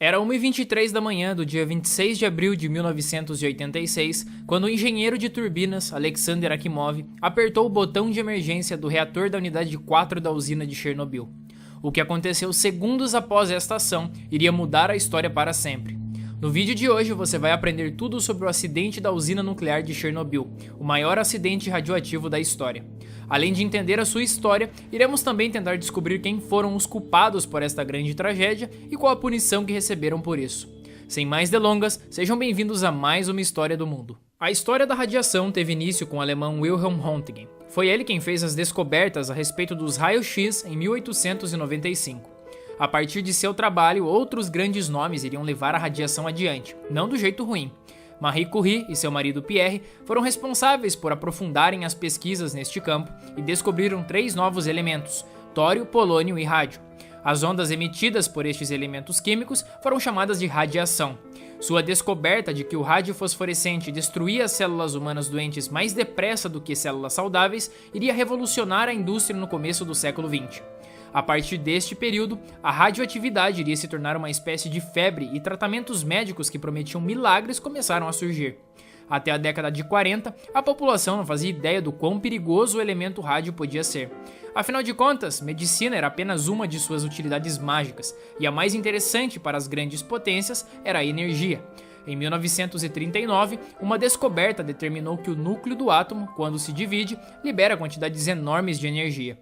Era 1h23 da manhã do dia 26 de abril de 1986, quando o engenheiro de turbinas, Alexander Akimov, apertou o botão de emergência do reator da unidade 4 da usina de Chernobyl. O que aconteceu segundos após esta ação iria mudar a história para sempre. No vídeo de hoje você vai aprender tudo sobre o acidente da usina nuclear de Chernobyl, o maior acidente radioativo da história. Além de entender a sua história, iremos também tentar descobrir quem foram os culpados por esta grande tragédia e qual a punição que receberam por isso. Sem mais delongas, sejam bem-vindos a mais uma História do Mundo. A história da radiação teve início com o alemão Wilhelm Röntgen. Foi ele quem fez as descobertas a respeito dos raios-x em 1895. A partir de seu trabalho, outros grandes nomes iriam levar a radiação adiante, não do jeito ruim. Marie Curie e seu marido Pierre foram responsáveis por aprofundarem as pesquisas neste campo e descobriram 3 novos elementos: tório, polônio e rádio. As ondas emitidas por estes elementos químicos foram chamadas de radiação. Sua descoberta de que o rádio fosforescente destruía as células humanas doentes mais depressa do que células saudáveis iria revolucionar a indústria no começo do século XX. A partir deste período, a radioatividade iria se tornar uma espécie de febre e tratamentos médicos que prometiam milagres começaram a surgir. Até a década de 40, a população não fazia ideia do quão perigoso o elemento rádio podia ser. Afinal de contas, medicina era apenas uma de suas utilidades mágicas, e a mais interessante para as grandes potências era a energia. Em 1939, uma descoberta determinou que o núcleo do átomo, quando se divide, libera quantidades enormes de energia.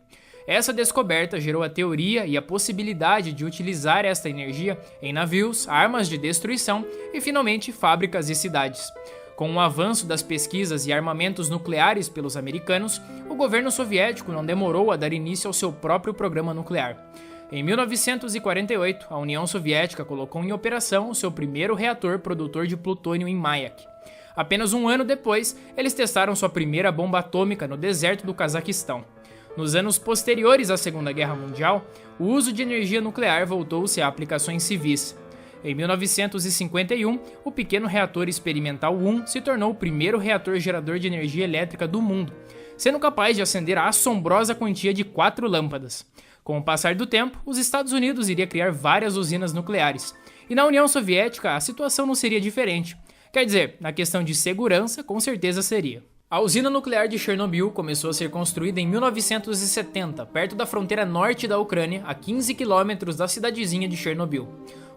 Essa descoberta gerou a teoria e a possibilidade de utilizar esta energia em navios, armas de destruição e, finalmente, fábricas e cidades. Com o avanço das pesquisas e armamentos nucleares pelos americanos, o governo soviético não demorou a dar início ao seu próprio programa nuclear. Em 1948, a União Soviética colocou em operação o seu primeiro reator produtor de plutônio em Mayak. Apenas um ano depois, eles testaram sua primeira bomba atômica no deserto do Cazaquistão. Nos anos posteriores à Segunda Guerra Mundial, o uso de energia nuclear voltou-se a aplicações civis. Em 1951, o pequeno reator experimental 1 se tornou o primeiro reator gerador de energia elétrica do mundo, sendo capaz de acender a assombrosa quantia de 4 lâmpadas. Com o passar do tempo, os Estados Unidos iria criar várias usinas nucleares, e na União Soviética a situação não seria diferente. Quer dizer, na questão de segurança, com certeza seria. A usina nuclear de Chernobyl começou a ser construída em 1970, perto da fronteira norte da Ucrânia, a 15 quilômetros da cidadezinha de Chernobyl.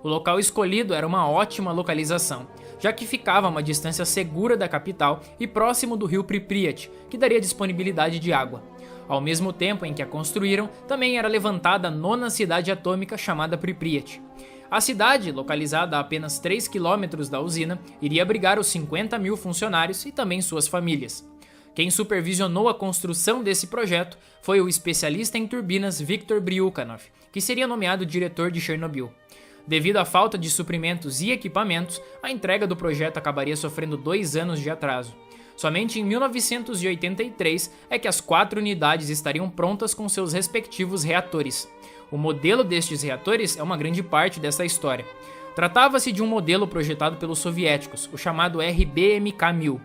O local escolhido era uma ótima localização, já que ficava a uma distância segura da capital e próximo do rio Pripyat, que daria disponibilidade de água. Ao mesmo tempo em que a construíram, também era levantada a 9ª cidade atômica chamada Pripyat. A cidade, localizada a apenas 3 quilômetros da usina, iria abrigar os 50 mil funcionários e também suas famílias. Quem supervisionou a construção desse projeto foi o especialista em turbinas Viktor Bryukhanov, que seria nomeado diretor de Chernobyl. Devido à falta de suprimentos e equipamentos, a entrega do projeto acabaria sofrendo 2 anos de atraso. Somente em 1983 é que as 4 unidades estariam prontas com seus respectivos reatores. O modelo destes reatores é uma grande parte dessa história. Tratava-se de um modelo projetado pelos soviéticos, o chamado RBMK-1000.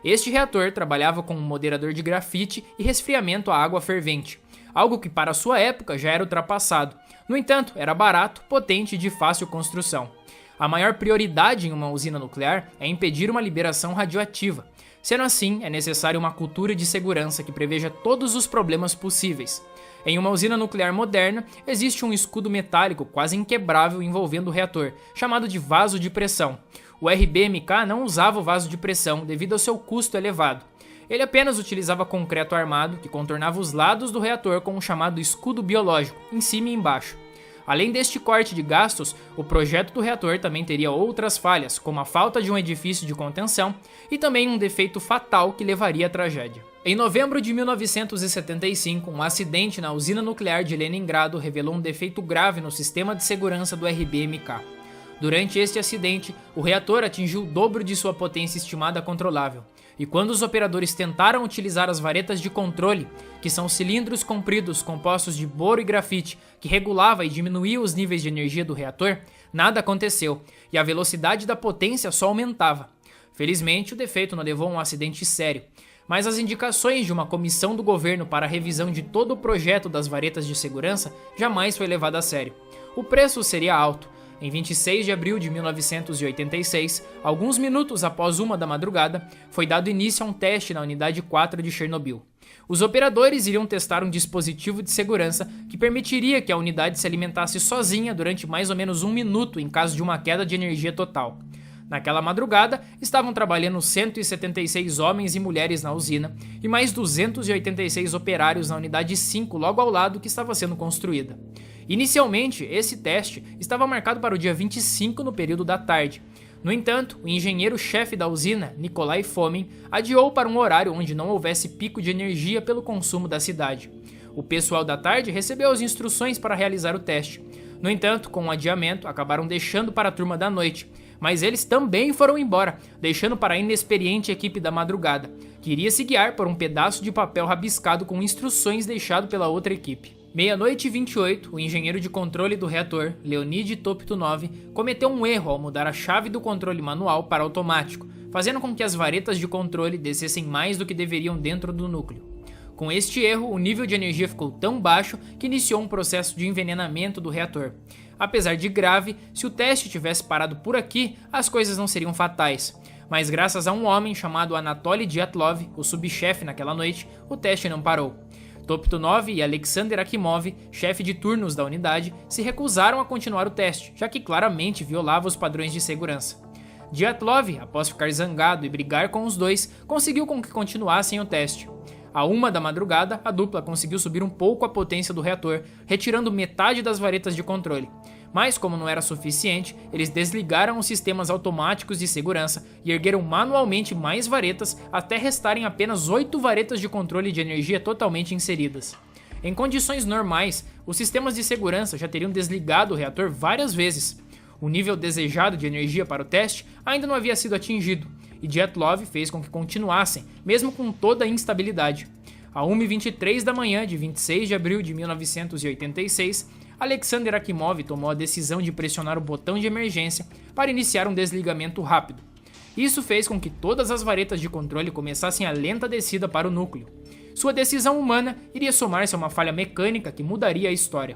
Este reator trabalhava com um moderador de grafite e resfriamento à água fervente, algo que para sua época já era ultrapassado. No entanto, era barato, potente e de fácil construção. A maior prioridade em uma usina nuclear é impedir uma liberação radioativa. Sendo assim, é necessário uma cultura de segurança que preveja todos os problemas possíveis. Em uma usina nuclear moderna, existe um escudo metálico quase inquebrável envolvendo o reator, chamado de vaso de pressão. O RBMK não usava o vaso de pressão devido ao seu custo elevado. Ele apenas utilizava concreto armado que contornava os lados do reator com o chamado escudo biológico, em cima e embaixo. Além deste corte de gastos, o projeto do reator também teria outras falhas, como a falta de um edifício de contenção e também um defeito fatal que levaria à tragédia. Em novembro de 1975, um acidente na usina nuclear de Leningrado revelou um defeito grave no sistema de segurança do RBMK. Durante este acidente, o reator atingiu o dobro de sua potência estimada controlável, e quando os operadores tentaram utilizar as varetas de controle, que são cilindros compridos compostos de boro e grafite, que regulava e diminuía os níveis de energia do reator, nada aconteceu, e a velocidade da potência só aumentava. Felizmente, o defeito não levou a um acidente sério, mas as indicações de uma comissão do governo para a revisão de todo o projeto das varetas de segurança jamais foi levada a sério. O preço seria alto. Em 26 de abril de 1986, alguns minutos após 1 da madrugada, foi dado início a um teste na unidade 4 de Chernobyl. Os operadores iriam testar um dispositivo de segurança que permitiria que a unidade se alimentasse sozinha durante mais ou menos 1 minuto em caso de uma queda de energia total. Naquela madrugada, estavam trabalhando 176 homens e mulheres na usina e mais 286 operários na unidade 5 logo ao lado que estava sendo construída. Inicialmente, esse teste estava marcado para o dia 25 no período da tarde. No entanto, o engenheiro-chefe da usina, Nikolai Fomin, adiou para um horário onde não houvesse pico de energia pelo consumo da cidade. O pessoal da tarde recebeu as instruções para realizar o teste. No entanto, com o adiamento, acabaram deixando para a turma da noite, mas eles também foram embora, deixando para a inexperiente equipe da madrugada, que iria se guiar por um pedaço de papel rabiscado com instruções deixado pela outra equipe. Meia-noite e 28, o engenheiro de controle do reator, Leonid Toptunov, cometeu um erro ao mudar a chave do controle manual para automático, fazendo com que as varetas de controle descessem mais do que deveriam dentro do núcleo. Com este erro, o nível de energia ficou tão baixo que iniciou um processo de envenenamento do reator. Apesar de grave, se o teste tivesse parado por aqui, as coisas não seriam fatais. Mas graças a um homem chamado Anatoly Dyatlov, o subchefe naquela noite, o teste não parou. Toptunov e Alexander Akimov, chefe de turnos da unidade, se recusaram a continuar o teste, já que claramente violava os padrões de segurança. Dyatlov, após ficar zangado e brigar com os dois, conseguiu com que continuassem o teste. À 1 da madrugada, a dupla conseguiu subir um pouco a potência do reator, retirando metade das varetas de controle. Mas, como não era suficiente, eles desligaram os sistemas automáticos de segurança e ergueram manualmente mais varetas até restarem apenas 8 varetas de controle de energia totalmente inseridas. Em condições normais, os sistemas de segurança já teriam desligado o reator várias vezes. O nível desejado de energia para o teste ainda não havia sido atingido, e Dyatlov fez com que continuassem, mesmo com toda a instabilidade. À 1h23 da manhã de 26 de abril de 1986, Alexander Akimov tomou a decisão de pressionar o botão de emergência para iniciar um desligamento rápido. Isso fez com que todas as varetas de controle começassem a lenta descida para o núcleo. Sua decisão humana iria somar-se a uma falha mecânica que mudaria a história.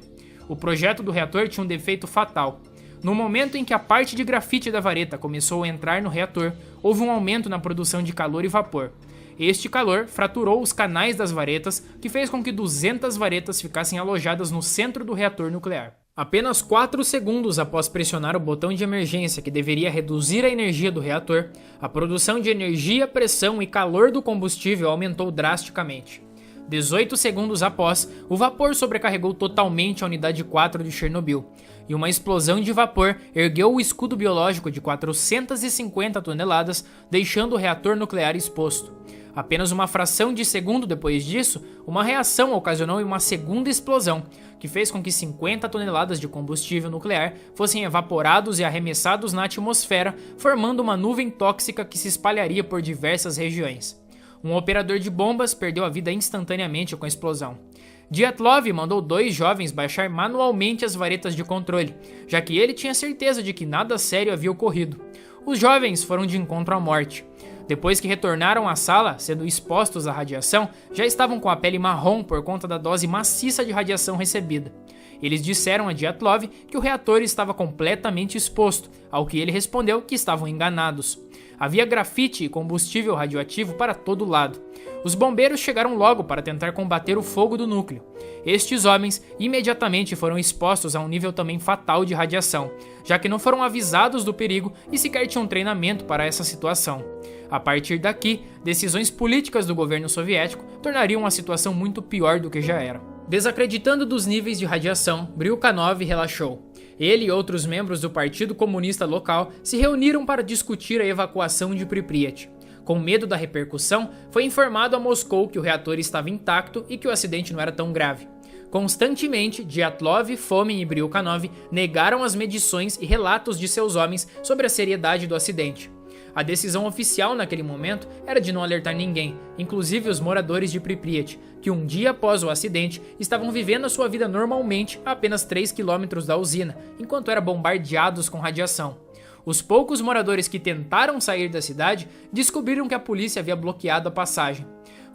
O projeto do reator tinha um defeito fatal. No momento em que a parte de grafite da vareta começou a entrar no reator, houve um aumento na produção de calor e vapor. Este calor fraturou os canais das varetas, que fez com que 200 varetas ficassem alojadas no centro do reator nuclear. Apenas 4 segundos após pressionar o botão de emergência que deveria reduzir a energia do reator, a produção de energia, pressão e calor do combustível aumentou drasticamente. 18 segundos após, o vapor sobrecarregou totalmente a unidade 4 de Chernobyl, e uma explosão de vapor ergueu o escudo biológico de 450 toneladas, deixando o reator nuclear exposto. Apenas uma fração de segundo depois disso, uma reação ocasionou uma segunda explosão, que fez com que 50 toneladas de combustível nuclear fossem evaporados e arremessados na atmosfera, formando uma nuvem tóxica que se espalharia por diversas regiões. Um operador de bombas perdeu a vida instantaneamente com a explosão. Dyatlov mandou 2 jovens baixar manualmente as varetas de controle, já que ele tinha certeza de que nada sério havia ocorrido. Os jovens foram de encontro à morte. Depois que retornaram à sala, sendo expostos à radiação, já estavam com a pele marrom por conta da dose maciça de radiação recebida. Eles disseram a Dyatlov que o reator estava completamente exposto, ao que ele respondeu que estavam enganados. Havia grafite e combustível radioativo para todo lado. Os bombeiros chegaram logo para tentar combater o fogo do núcleo. Estes homens imediatamente foram expostos a um nível também fatal de radiação, já que não foram avisados do perigo e sequer tinham treinamento para essa situação. A partir daqui, decisões políticas do governo soviético tornariam a situação muito pior do que já era. Desacreditando dos níveis de radiação, Bryukhanov relaxou. Ele e outros membros do Partido Comunista local se reuniram para discutir a evacuação de Pripyat. Com medo da repercussão, foi informado a Moscou que o reator estava intacto e que o acidente não era tão grave. Constantemente, Dyatlov, Fomin e Bryukhanov negaram as medições e relatos de seus homens sobre a seriedade do acidente. A decisão oficial naquele momento era de não alertar ninguém, inclusive os moradores de Pripyat, que um dia após o acidente estavam vivendo a sua vida normalmente a apenas 3 quilômetros da usina, enquanto eram bombardeados com radiação. Os poucos moradores que tentaram sair da cidade descobriram que a polícia havia bloqueado a passagem.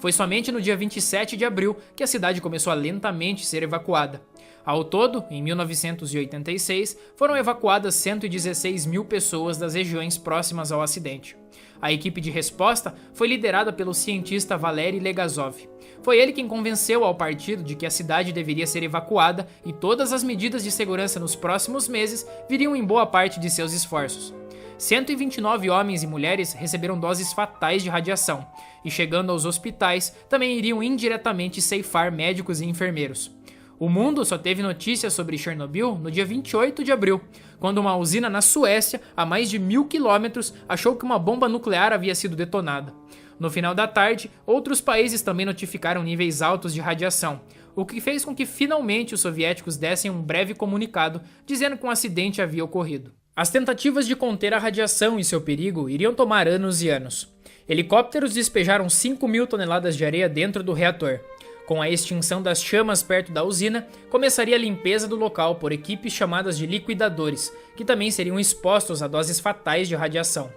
Foi somente no dia 27 de abril que a cidade começou a lentamente ser evacuada. Ao todo, em 1986, foram evacuadas 116 mil pessoas das regiões próximas ao acidente. A equipe de resposta foi liderada pelo cientista Valery Legazov. Foi ele quem convenceu ao partido de que a cidade deveria ser evacuada e todas as medidas de segurança nos próximos meses viriam em boa parte de seus esforços. 129 homens e mulheres receberam doses fatais de radiação, e chegando aos hospitais, também iriam indiretamente ceifar médicos e enfermeiros. O mundo só teve notícias sobre Chernobyl no dia 28 de abril, quando uma usina na Suécia, a mais de 1000 quilômetros, achou que uma bomba nuclear havia sido detonada. No final da tarde, outros países também notificaram níveis altos de radiação, o que fez com que finalmente os soviéticos dessem um breve comunicado dizendo que um acidente havia ocorrido. As tentativas de conter a radiação e seu perigo iriam tomar anos e anos. Helicópteros despejaram 5.000 toneladas de areia dentro do reator. Com a extinção das chamas perto da usina, começaria a limpeza do local por equipes chamadas de liquidadores, que também seriam expostos a doses fatais de radiação.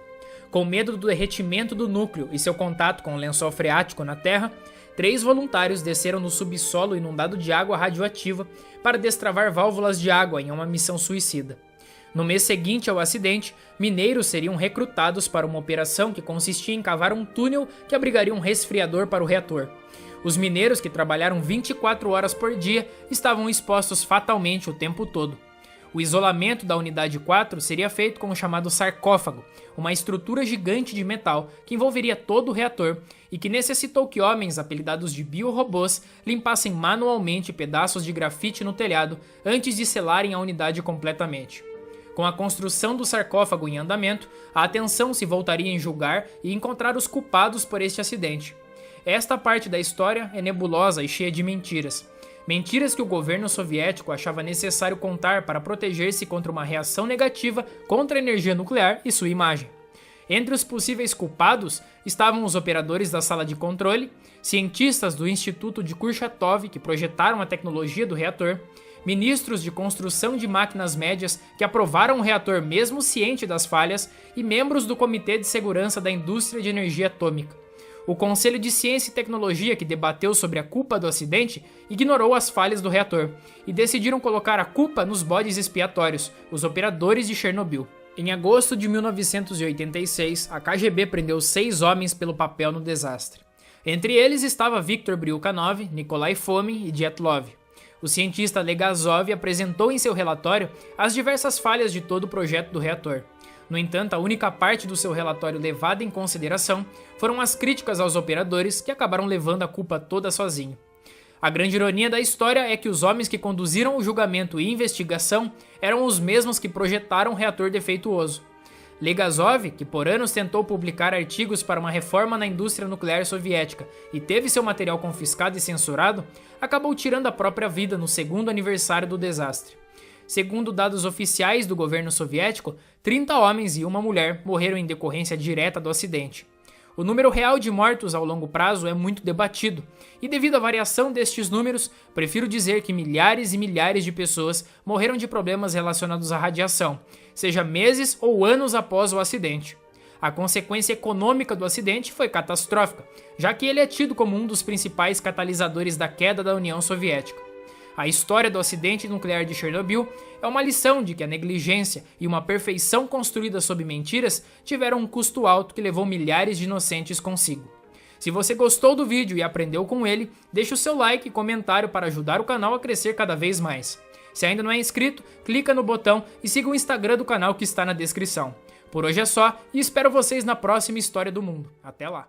Com medo do derretimento do núcleo e seu contato com o lençol freático na Terra, 3 voluntários desceram no subsolo inundado de água radioativa para destravar válvulas de água em uma missão suicida. No mês seguinte ao acidente, mineiros seriam recrutados para uma operação que consistia em cavar um túnel que abrigaria um resfriador para o reator. Os mineiros, que trabalharam 24 horas por dia, estavam expostos fatalmente o tempo todo. O isolamento da unidade 4 seria feito com o chamado sarcófago, uma estrutura gigante de metal que envolveria todo o reator e que necessitou que homens apelidados de biorobôs limpassem manualmente pedaços de grafite no telhado antes de selarem a unidade completamente. Com a construção do sarcófago em andamento, a atenção se voltaria em julgar e encontrar os culpados por este acidente. Esta parte da história é nebulosa e cheia de mentiras. Mentiras que o governo soviético achava necessário contar para proteger-se contra uma reação negativa contra a energia nuclear e sua imagem. Entre os possíveis culpados estavam os operadores da sala de controle, cientistas do Instituto de Kurchatov que projetaram a tecnologia do reator, ministros de construção de máquinas médias que aprovaram o reator mesmo ciente das falhas e membros do Comitê de Segurança da Indústria de Energia Atômica. O Conselho de Ciência e Tecnologia, que debateu sobre a culpa do acidente, ignorou as falhas do reator e decidiram colocar a culpa nos bodes expiatórios, os operadores de Chernobyl. Em agosto de 1986, a KGB prendeu 6 homens pelo papel no desastre. Entre eles estava Viktor Bryukhanov, Nikolai Fomin e Dyatlov. O cientista Legazov apresentou em seu relatório as diversas falhas de todo o projeto do reator. No entanto, a única parte do seu relatório levada em consideração foram as críticas aos operadores, que acabaram levando a culpa toda sozinho. A grande ironia da história é que os homens que conduziram o julgamento e investigação eram os mesmos que projetaram o reator defeituoso. Legazov, que por anos tentou publicar artigos para uma reforma na indústria nuclear soviética e teve seu material confiscado e censurado, acabou tirando a própria vida no segundo aniversário do desastre. Segundo dados oficiais do governo soviético, 30 homens e uma mulher morreram em decorrência direta do acidente. O número real de mortos ao longo prazo é muito debatido, e devido à variação destes números, prefiro dizer que milhares e milhares de pessoas morreram de problemas relacionados à radiação, seja meses ou anos após o acidente. A consequência econômica do acidente foi catastrófica, já que ele é tido como um dos principais catalisadores da queda da União Soviética. A história do acidente nuclear de Chernobyl é uma lição de que a negligência e uma perfeição construída sob mentiras tiveram um custo alto que levou milhares de inocentes consigo. Se você gostou do vídeo e aprendeu com ele, deixe o seu like e comentário para ajudar o canal a crescer cada vez mais. Se ainda não é inscrito, clica no botão e siga o Instagram do canal que está na descrição. Por hoje é só e espero vocês na próxima História do Mundo. Até lá!